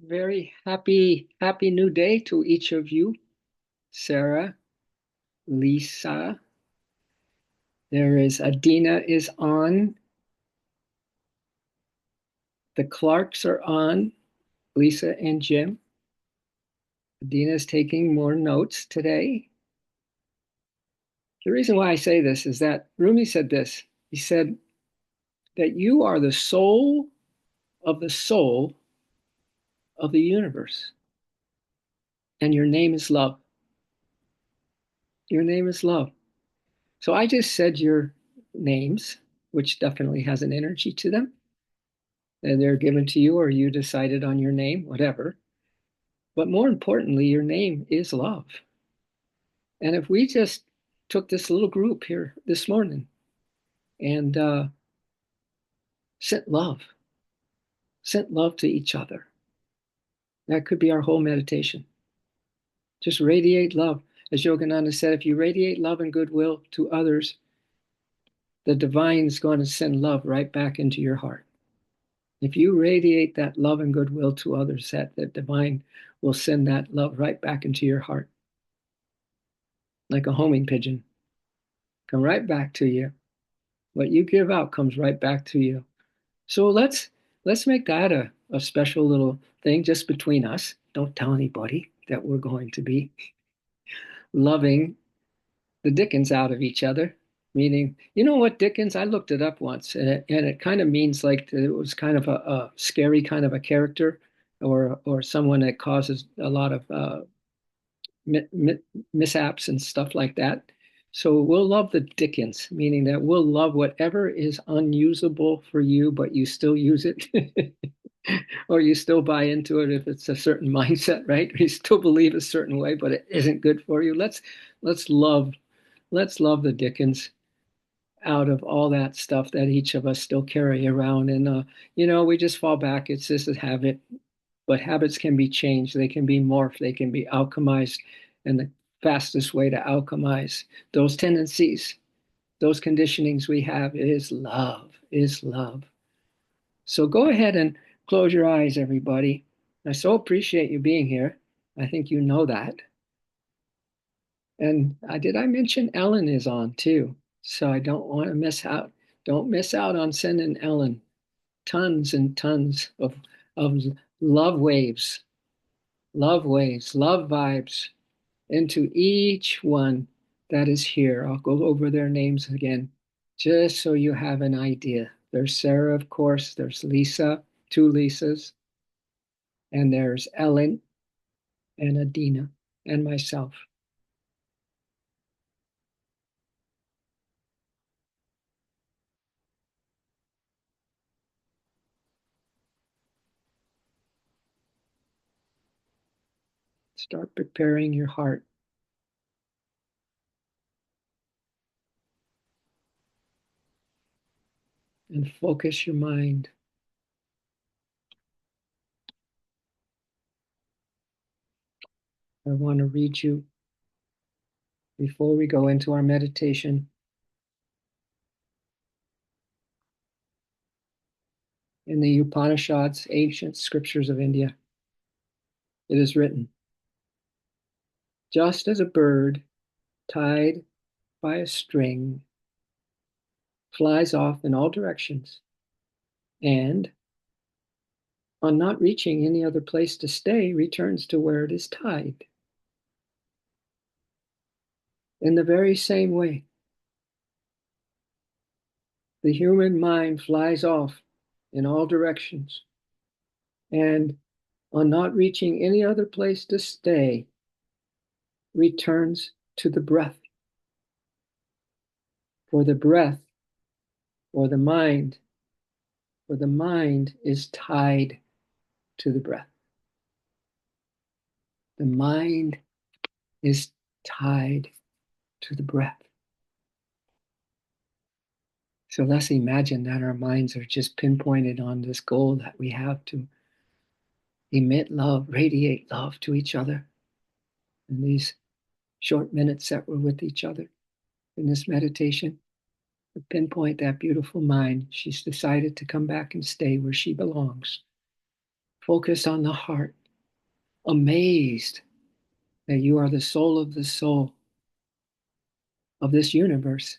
Very happy new day to each of you. Sarah, Lisa, there is Adina is on. The Clarks are on, Lisa and Jim. Adina is taking more notes today. The reason why I say this is that Rumi said this. He said that you are the soul of the universe, and your name is love. Your name is love. So I just said your names, which definitely has an energy to them. And they're given to you, or you decided on your name, whatever. But more importantly, your name is love. And if we just took this little group here this morning and sent love, sent love to each other, that could be our whole meditation. Just radiate love. As Yogananda said, if you radiate love and goodwill to others, the divine is going to send love right back into your heart. If you radiate that love and goodwill to others, that the divine will send that love right back into your heart. Like a homing pigeon, come right back to you. What you give out comes right back to you. So let's make that a special little thing just between us. Don't tell anybody that we're going to be loving the dickens out of each other. Meaning, you know what Dickens? I looked it up once, and it kind of means like it was kind of a scary kind of a character, or someone that causes a lot of mi- mi- mishaps and stuff like that. So we'll love the Dickens, meaning that we'll love whatever is unusable for you, but you still use it. Or you still buy into it if it's a certain mindset, right? You still believe a certain way, but it isn't good for you. Let's love let's love the Dickens out of all that stuff that each of us still carry around. And we just fall back. It's just a habit, but habits can be changed. They can be morphed. They can be alchemized. And the fastest way to alchemize those tendencies, those conditionings we have is love, is love. So go ahead and close your eyes, everybody. I so appreciate you being here. I think you know that. And did I mention Ellen is on too? So I don't want to miss out. Don't miss out on sending Ellen tons and tons of love vibes into each one that is here. I'll go over their names again, just so you have an idea. There's Sarah, of course. There's Lisa, two Lisas, and there's Ellen and Adina and myself. Start preparing your heart and focus your mind. I want to read you, before we go into our meditation, in the Upanishads, ancient scriptures of India. It is written, just as a bird tied by a string flies off in all directions, and on not reaching any other place to stay, returns to where it is tied. In the very same way, the human mind flies off in all directions, and on not reaching any other place to stay, returns to the breath. For the breath, or the mind is tied to the breath. The mind is tied to the breath. So let's imagine that our minds are just pinpointed on this goal that we have to emit love, radiate love to each other in these short minutes that we're with each other in this meditation. To pinpoint that beautiful mind. She's decided to come back and stay where she belongs focused on the heart, amazed that you are the soul of this universe.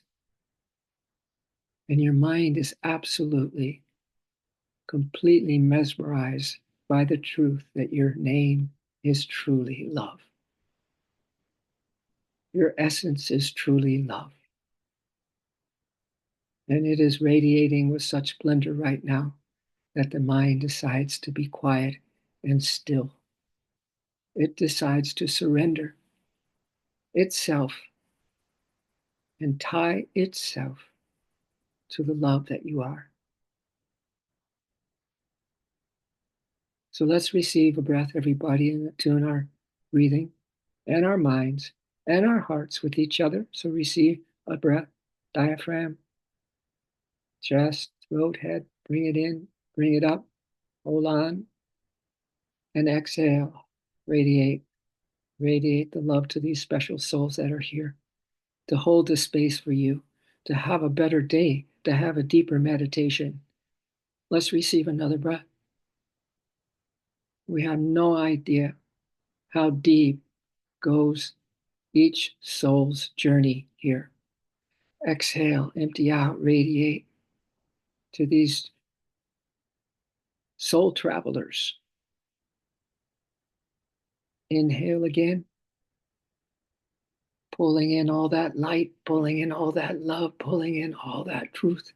And your mind is absolutely, completely mesmerized by the truth that your name is truly love. Your essence is truly love. And it is radiating with such splendor right now that the mind decides to be quiet and still. It decides to surrender itself and tie itself to the love that you are. So let's receive a breath, everybody, and tune our breathing and our minds and our hearts with each other. So receive a breath, diaphragm, chest, throat, head. Bring it in, bring it up, hold on, and exhale. Radiate, radiate the love to these special souls that are here to hold the space for you, to have a better day, to have a deeper meditation. Let's receive another breath. We have no idea how deep goes each soul's journey here. Exhale, empty out, radiate to these soul travelers. Inhale again, pulling in all that light, pulling in all that love, pulling in all that truth.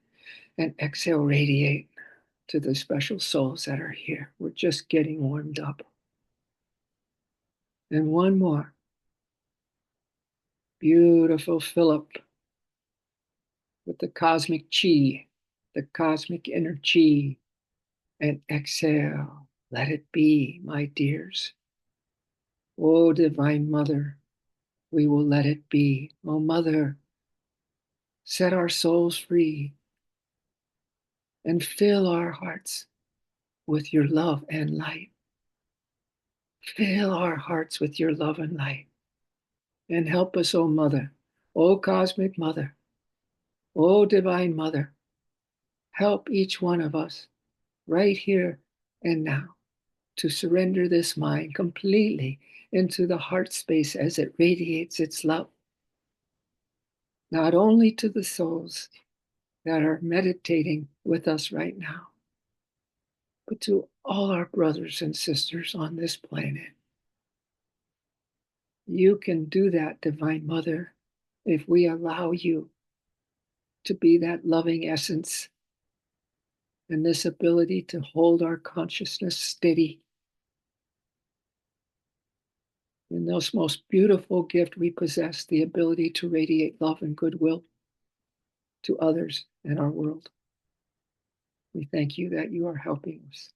And exhale, radiate to the special souls that are here. We're just getting warmed up. And one more. Beautiful Philip with the cosmic chi, the cosmic energy. And exhale, let it be, my dears. Oh, Divine Mother, we will let it be. Oh, Mother, set our souls free and fill our hearts with your love and light. Fill our hearts with your love and light. And help us, oh Mother, oh Cosmic Mother, oh Divine Mother, help each one of us right here and now to surrender this mind completely into the heart space as it radiates its love, not only to the souls that are meditating with us right now, but to all our brothers and sisters on this planet. You can do that, Divine Mother, if we allow you to be that loving essence and this ability to hold our consciousness steady in this most beautiful gift we possess, the ability to radiate love and goodwill to others in our world. We thank you that you are helping us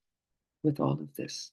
with all of this.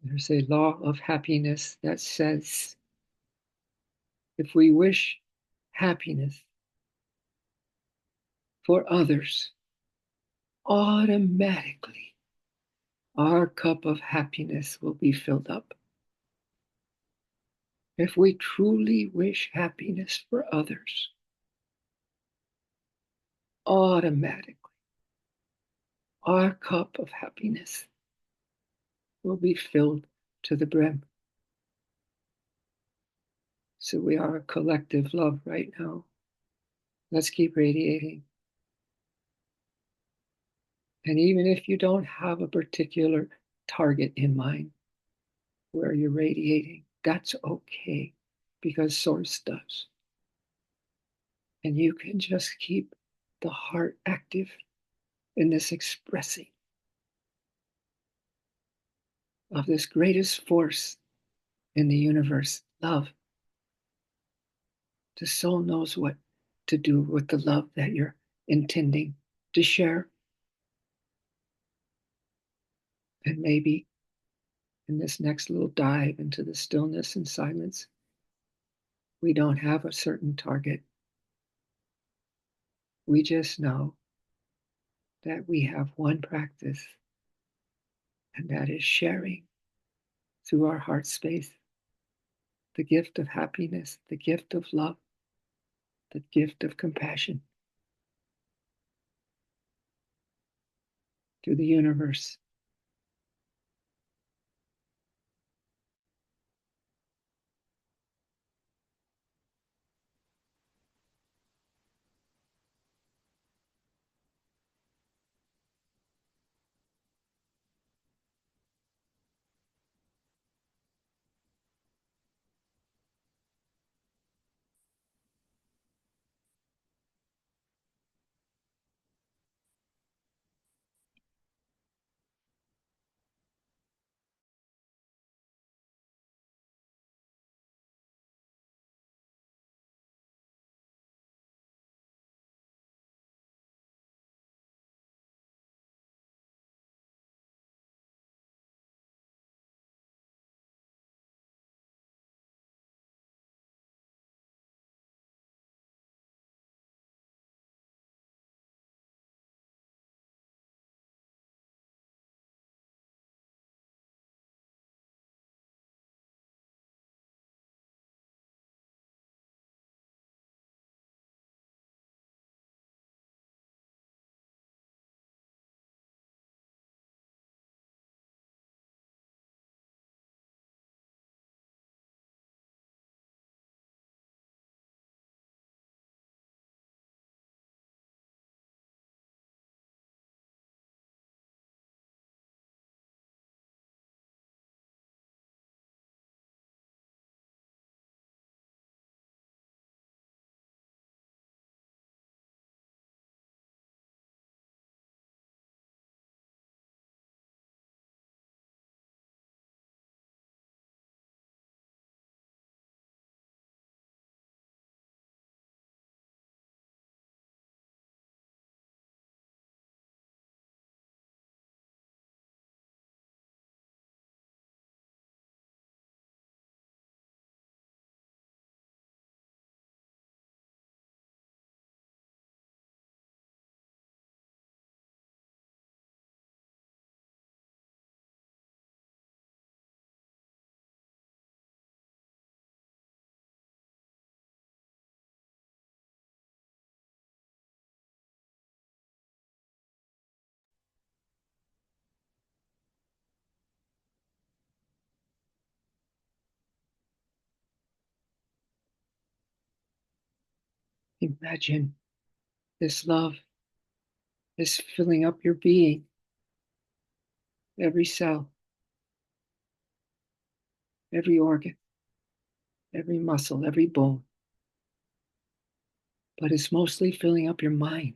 There's a law of happiness that says if we wish happiness for others, automatically our cup of happiness will be filled up. If we truly wish happiness for others, automatically our cup of happiness will be filled to the brim. So we are a collective love right now. Let's keep radiating. And even if you don't have a particular target in mind where you're radiating, that's okay because Source does. And you can just keep the heart active in this expressing of this greatest force in the universe, love. The soul knows what to do with the love that you're intending to share. And maybe in this next little dive into the stillness and silence, we don't have a certain target. We just know that we have one practice, and that is sharing through our heart space the gift of happiness, the gift of love, the gift of compassion to the universe. Imagine this love is filling up your being, every cell, every organ, every muscle, every bone, but it's mostly filling up your mind.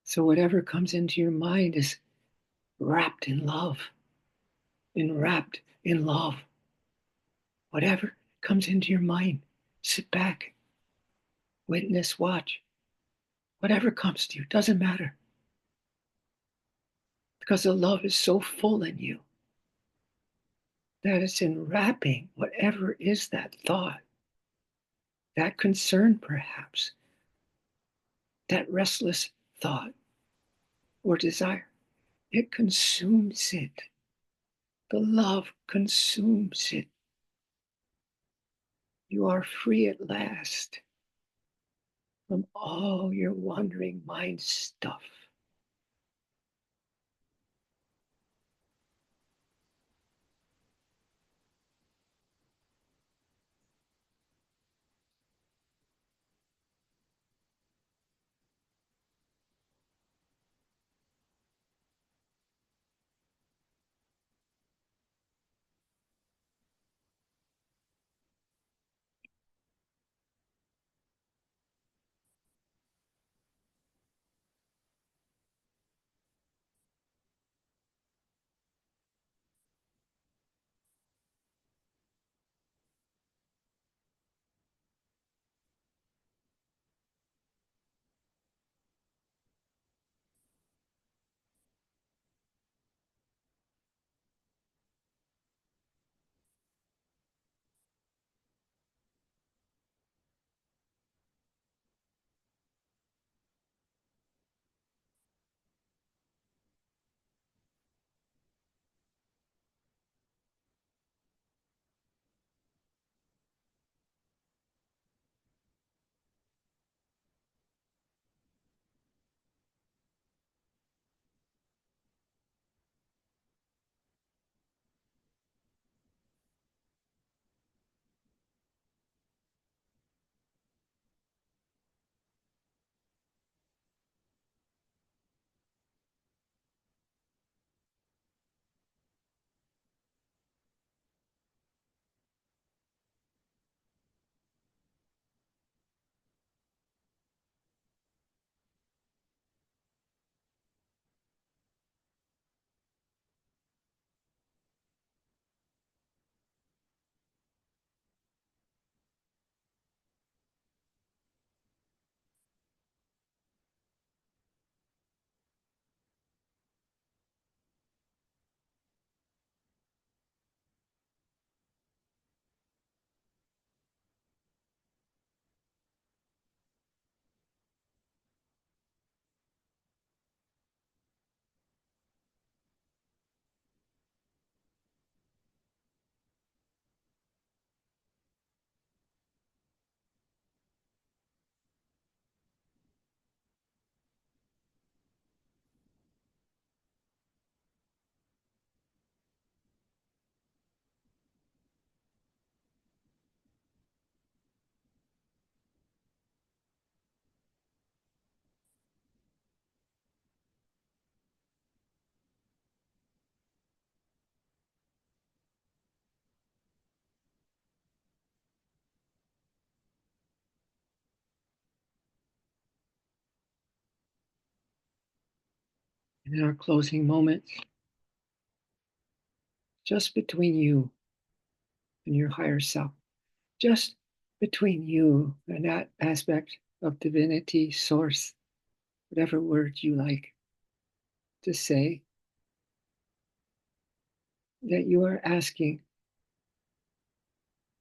So whatever comes into your mind is wrapped in love, enwrapped in love. Whatever comes into your mind, sit back, witness, watch. Whatever comes to you, doesn't matter. Because the love is so full in you. that is enwrapping whatever is that thought, that concern perhaps, that restless thought or desire. It consumes it. The love consumes it. You are free at last from all your wandering mind stuff. In our closing moments, just between you and your higher self, just between you and that aspect of divinity, source, whatever word you like to say, that you are asking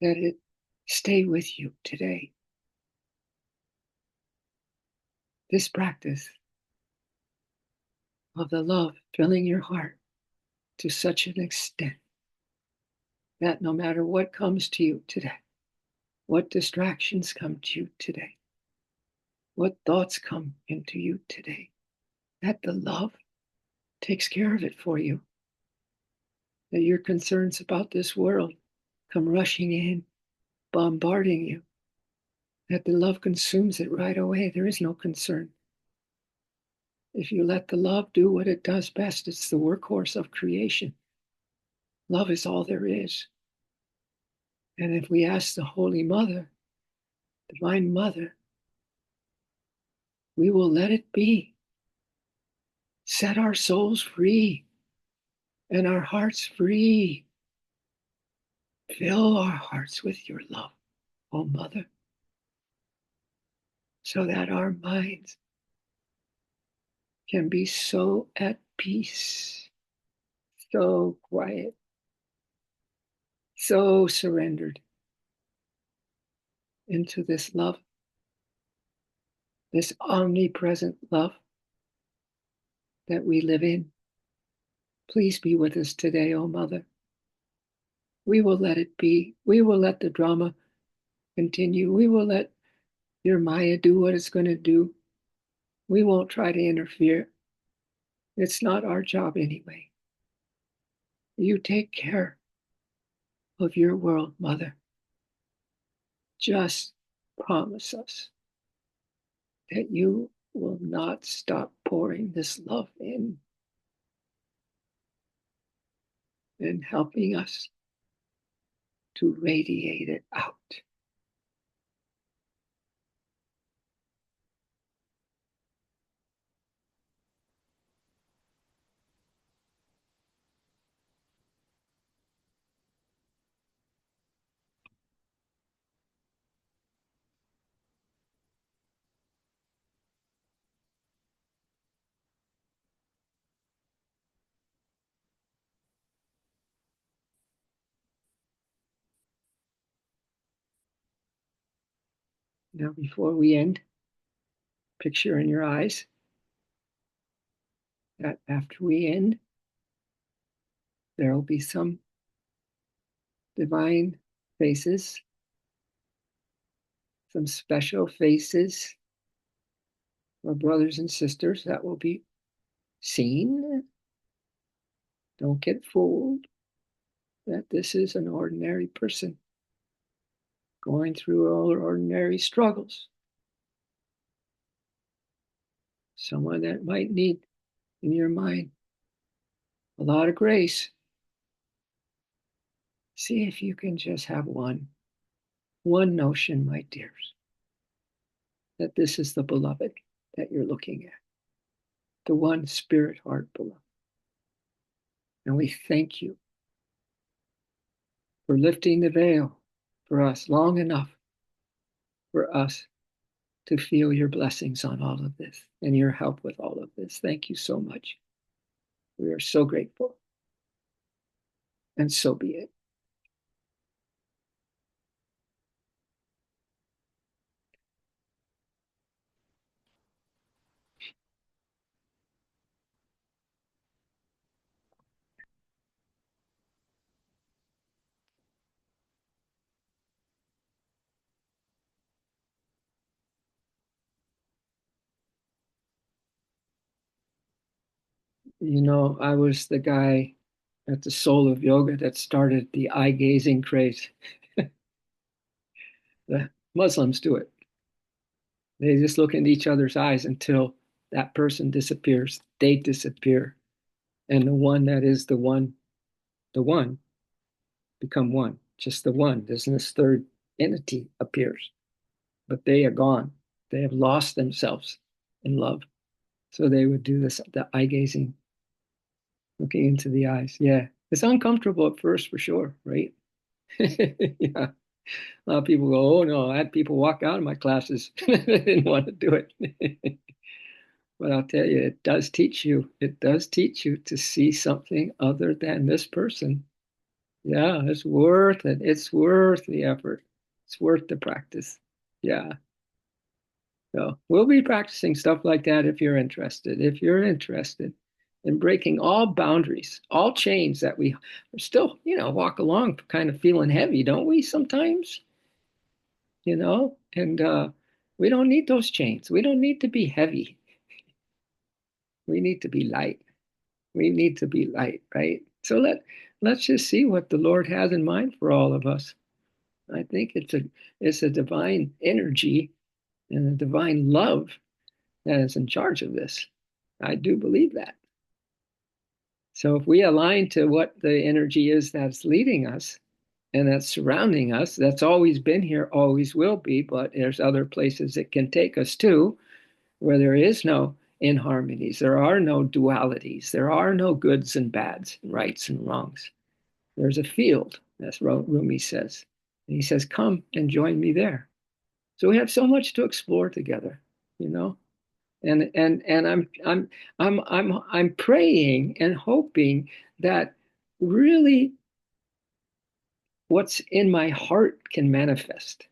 that it stay with you today. This practice of the love filling your heart to such an extent that no matter what comes to you today, what distractions come to you today, what thoughts come into you today, that the love takes care of it for you, that your concerns about this world come rushing in, bombarding you, that the love consumes it right away. There is no concern. If you let the love do what it does best, it's the workhorse of creation. Love is all there is. And if we ask the Holy Mother, Divine Mother, we will let it be. Set our souls free and our hearts free. Fill our hearts with your love, O Mother, so that our minds can be so at peace, so quiet, so surrendered into this love, this omnipresent love that we live in. Please be with us today, O Mother. We will let it be. We will let the drama continue. We will let your Maya do what it's going to do. We won't try to interfere. It's not our job anyway. You take care of your world, Mother. Just promise us that you will not stop pouring this love in and helping us to radiate it out. Now, before we end, picture in your eyes that after we end, there will be some divine faces, some special faces or brothers and sisters that will be seen. Don't get fooled that this is an ordinary person going through all ordinary struggles. Someone that might need, in your mind, a lot of grace. See if you can just have one notion, my dears, that this is the beloved that you're looking at, the one spirit heart beloved. And we thank you for lifting the veil for us long enough for us to feel your blessings on all of this and your help with all of this. Thank you so much. We are so grateful. And so be it. You know, I was the guy at the Soul of Yoga that started the eye gazing craze. The Muslims do it. They just look into each other's eyes until that person disappears. They disappear. And the one that is the one, become one. Just the one. There's this third entity appears. But they are gone. They have lost themselves in love. So they would do this, the eye gazing, looking into the eyes. Yeah. It's uncomfortable at first for sure, right? Yeah. A lot of people go, oh no, I had people walk out of my classes. They didn't want to do it. But I'll tell you, it does teach you. It does teach you to see something other than this person. Yeah, it's worth it. It's worth the effort. It's worth the practice. Yeah. So we'll be practicing stuff like that if you're interested. If you're interested in breaking all boundaries, all chains that we still, walk along kind of feeling heavy, don't we sometimes? And we don't need those chains. We don't need to be heavy. We need to be light. We need to be light, right? So let's just see what the Lord has in mind for all of us. I think it's a divine energy and a divine love that is in charge of this. I do believe that. So if we align to what the energy is that's leading us and that's surrounding us, that's always been here, always will be, but there's other places it can take us to where there is no inharmonies, there are no dualities, there are no goods and bads, rights and wrongs. There's a field, as Rumi says. And he says, come and join me there. So we have so much to explore together, you know. And I'm praying and hoping that really what's in my heart can manifest.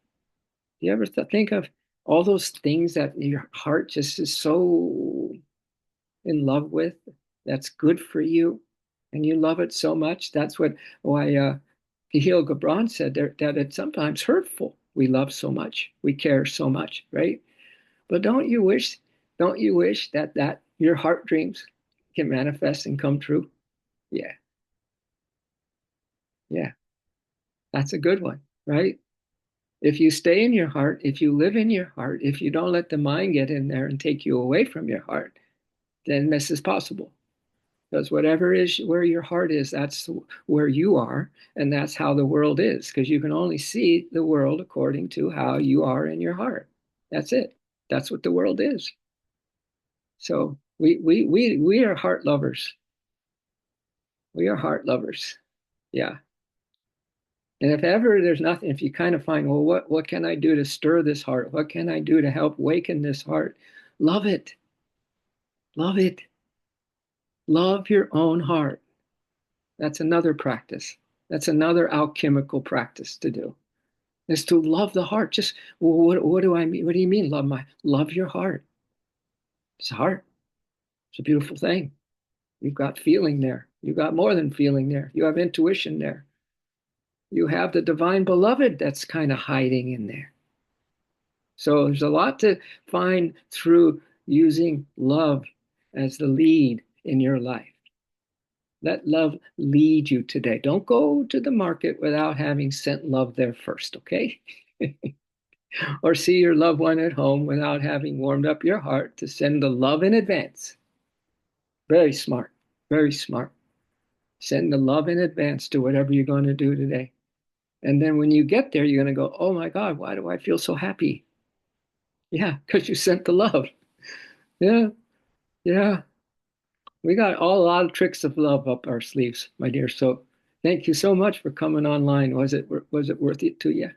Do you ever think of all those things that your heart just is so in love with, that's good for you, and you love it so much? That's what why Cahill Gibran said there, that it's sometimes hurtful. We love so much, we care so much, right? But don't you wish that your heart dreams can manifest and come true? Yeah, yeah, that's a good one, right? If you stay in your heart, if you live in your heart, if you don't let the mind get in there and take you away from your heart, then this is possible. Because whatever is where your heart is, that's where you are, and that's how the world is. Because you can only see the world according to how you are in your heart. That's it. That's what the world is. So we are heart lovers. We are heart lovers. Yeah. And if ever there's nothing, if you kind of find, well, what can I do to stir this heart? What can I do to help waken this heart? Love it. Love it. Love your own heart. That's another practice. That's another alchemical practice to do. Is to love the heart. Just well, what do I mean? What do you mean love your heart? It's a heart. It's a beautiful thing. You've got feeling there. You've got more than feeling there. You have intuition there. You have the divine beloved that's kind of hiding in there. So there's a lot to find through using love as the lead in your life. Let love lead you today. Don't go to the market without having sent love there first, okay? Or see your loved one at home without having warmed up your heart to send the love in advance. Very smart. Very smart. Send the love in advance to whatever you're going to do today. And then when you get there, you're going to go, oh my God, why do I feel so happy? Yeah, because you sent the love. Yeah, yeah. We got a lot of tricks of love up our sleeves, my dear. So thank you so much for coming online. Was it worth it to you?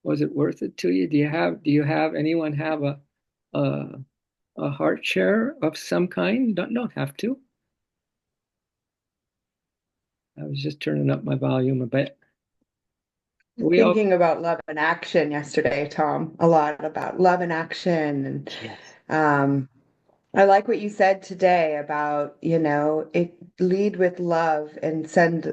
Was it worth it to you? Do you have anyone have a a heart share of some kind? Don't have to. I was just turning up my volume a bit. We all Thinking about love and action yesterday, Tom, a lot about love and action. And yes. I like what you said today about, lead with love and send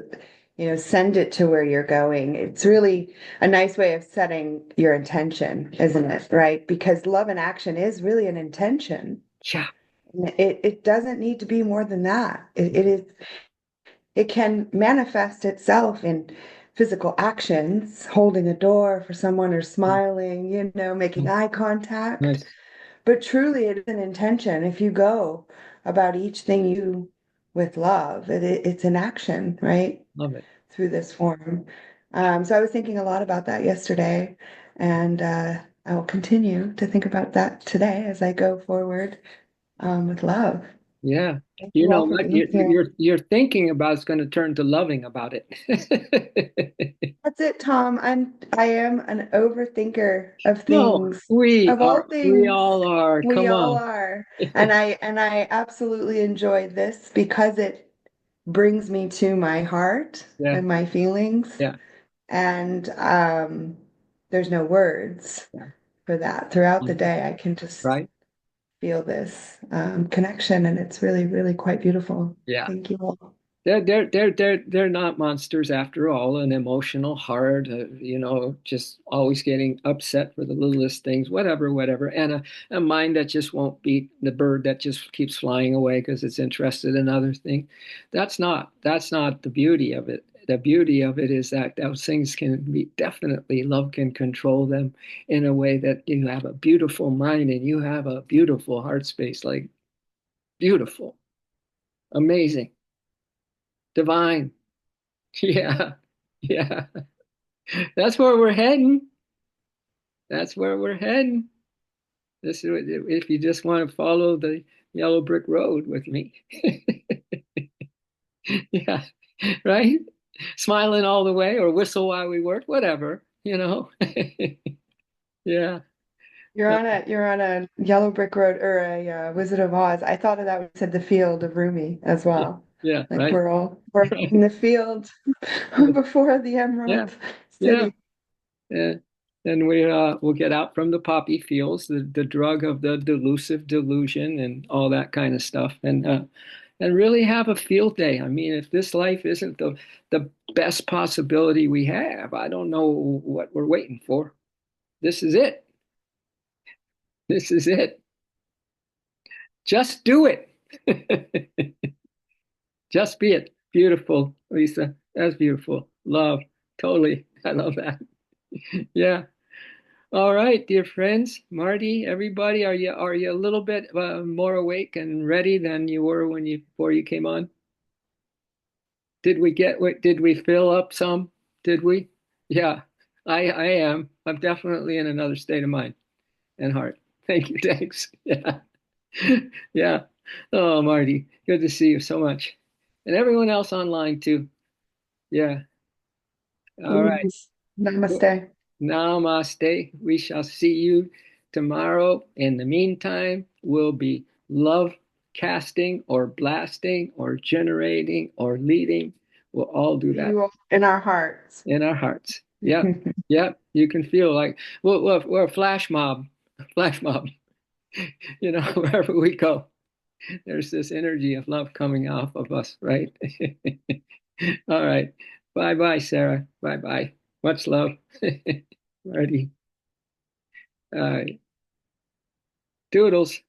it to where you're going. It's really a nice way of setting your intention, isn't it? Right? Because love and action is really an intention. Yeah. It doesn't need to be more than that. It can manifest itself in physical actions, holding a door for someone or smiling, making eye contact. Nice. But truly, it is an intention. If you go about each thing you with love, it's an action, right? Love it. Through this form. So I was thinking a lot about that yesterday, and I will continue to think about that today as I go forward with love. Yeah. Thank You you all know for what being here. you're thinking about is going to turn to loving about it. That's it, Tom. I am an overthinker of No, things, of all we things. all are. We Come all on. are. And I absolutely enjoy this because it brings me to my heart Yeah. and my feelings. Yeah. And there's no words Yeah. for that. Throughout the day, I can just Right? feel this connection, and it's really, really quite beautiful. Yeah. Thank you all. They're not monsters after all. An emotional heart, just always getting upset for the littlest things, whatever, and a mind that just won't beat the bird that just keeps flying away because it's interested in other things. That's not the beauty of it. The beauty of it is that those things can be definitely love can control them in a way that you have a beautiful mind and you have a beautiful heart space, like beautiful, amazing, divine. Yeah, yeah. That's where we're heading. That's where we're heading. This is if you just want to follow the yellow brick road with me. Yeah, right? Smiling all the way or whistle while we work, whatever. Yeah. You're on a yellow brick road or a Wizard of Oz. I thought of that when you said the field of Rumi as well. Yeah, Like right. we're in the field before the Yeah, Emerald yeah, City. yeah. And we'll get out from the poppy fields, the drug of the delusive delusion and all that kind of stuff, and really have a field day. I mean, if this life isn't the best possibility we have, I don't know what we're waiting for. This is it. This is it. Just do it. Just be it. Beautiful, Lisa. That's beautiful. Love. Totally. I love that. Yeah. All right, dear friends, Marty, everybody, are you a little bit more awake and ready than you were when you before you came on? Did we fill up some? Did we? Yeah, I am. I'm definitely in another state of mind and heart. Thank you. Thanks. Yeah. Yeah. Oh, Marty, good to see you so much. And everyone else online too. Yeah. All right. Yes. Namaste. Namaste. We shall see you tomorrow. In the meantime, we'll be love casting or blasting or generating or leading. We'll all do that You in our hearts. in our hearts. Yep. Yep. You can feel like we're a flash mob, flash mob, wherever we go. There's this energy of love coming off of us, right? All right. Bye bye, Sarah. Bye bye. Much love. Marty. All right. Doodles.